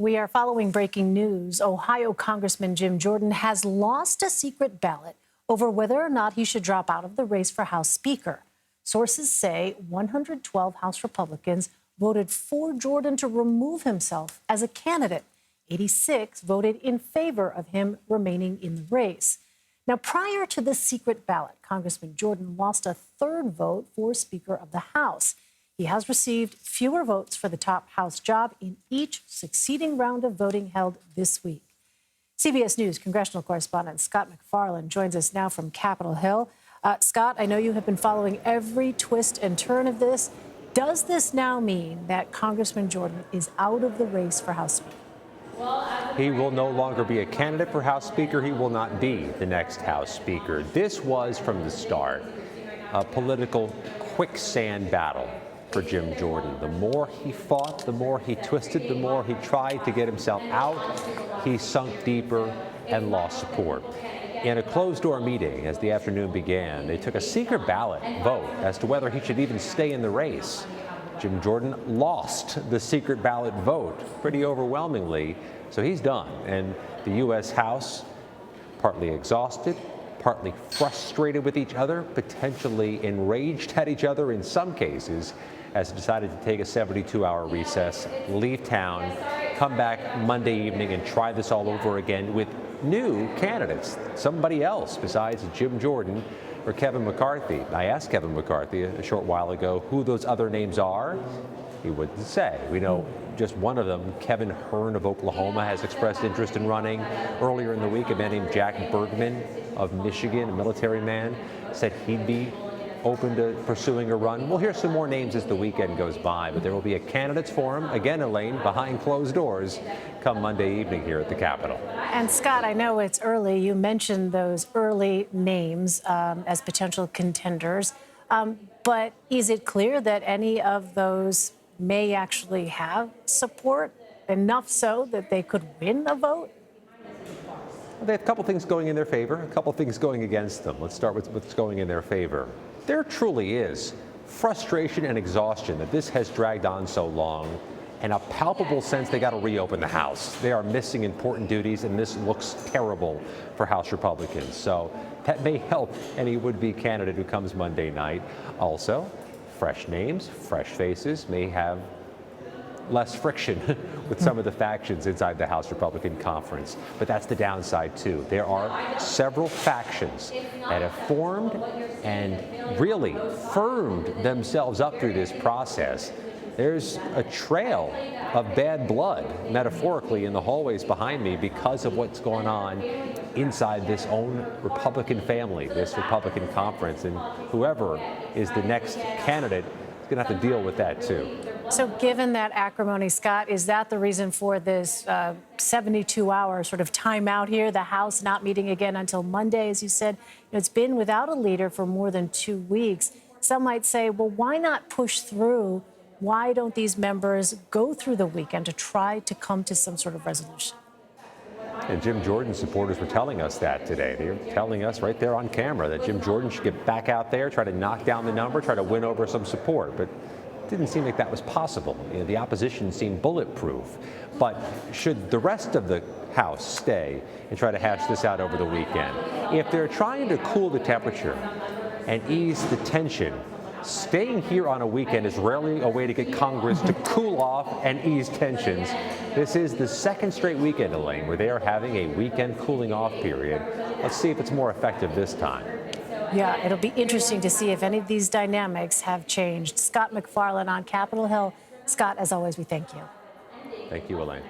We are following breaking news. Ohio Congressman Jim Jordan has lost a secret ballot over whether or not he should drop out of the race for House Speaker. Sources say 112 House Republicans voted for Jordan to remove himself as a candidate. 86 voted in favor of him remaining in the race. Now, prior to the secret ballot, Congressman Jordan lost a third vote for Speaker of the House. He has received fewer votes for the top House job in each succeeding round of voting held this week. CBS News congressional correspondent Scott MacFarlane joins us now from Capitol Hill. Scott, I know you have been following every twist and turn of this. Does this now mean that Congressman Jordan is out of the race for House Speaker? He will no longer be a candidate for House Speaker. He will not be the next House Speaker. This was, from the start, a political quicksand battle for Jim Jordan. The more he fought, the more he twisted, the more he tried to get himself out, he sunk deeper and lost support. In a closed-door meeting as the afternoon began, they took a secret ballot vote as to whether he should even stay in the race. Jim Jordan lost the secret ballot vote pretty overwhelmingly, so he's done. And the U.S. House, partly exhausted, partly frustrated with each other, potentially enraged at each other in some cases, has decided to take a 72-hour recess, leave town, come back Monday evening and try this all over again with new candidates, somebody else besides Jim Jordan or Kevin McCarthy. I asked Kevin McCarthy a short while ago who those other names are. He wouldn't say. We know just one of them, Kevin Hern of Oklahoma, has expressed interest in running. Earlier in the week, a man named Jack Bergman of Michigan, a military man, said he'd be open to pursuing a run. We'll hear some more names as the weekend goes by, but there will be a candidates forum, again, Elaine, behind closed doors, come Monday evening here at the Capitol. And Scott, I know it's early. You mentioned those early names as potential contenders, but is it clear that any of those may actually have support, enough so that they could win a vote? They have a couple things going in their favor, a couple things going against them. Let's start with what's going in their favor. There truly is frustration and exhaustion that this has dragged on so long, and a palpable sense they got to reopen the House. They are missing important duties, and this looks terrible for House Republicans. So that may help any would-be candidate who comes Monday night. Also, fresh names, fresh faces may have less friction with some of the factions inside the House Republican Conference. But that's the downside, too. There are several factions that have formed and really firmed themselves up through this process. There's a trail of bad blood, metaphorically, in the hallways behind me because of what's going on inside this own Republican family, this Republican conference. And whoever is the next candidate is going to have to deal with that, too. So given that acrimony, Scott, is that the reason for this 72-hour sort of timeout here, the House not meeting again until Monday, as you said? It's been without a leader for more than 2 weeks. Some might say, well, why not push through? Why don't these members go through the weekend to try to come to some sort of resolution? And Jim Jordan supporters were telling us that today. They're telling us right there on camera that Jim Jordan should get back out there, try to knock down the number, try to win over some support. But it didn't seem like that was possible. The opposition seemed bulletproof. But should the rest of the House stay and try to hash this out over the weekend? If they're trying to cool the temperature and ease the tension, staying here on a weekend is rarely a way to get Congress to cool off and ease tensions. This is the second straight weekend, Elaine, where they are having a weekend cooling off period. Let's see if it's more effective this time. Yeah, it'll be interesting to see if any of these dynamics have changed. Scott MacFarlane on Capitol Hill. Scott, as always, we thank you. Thank you, Elaine.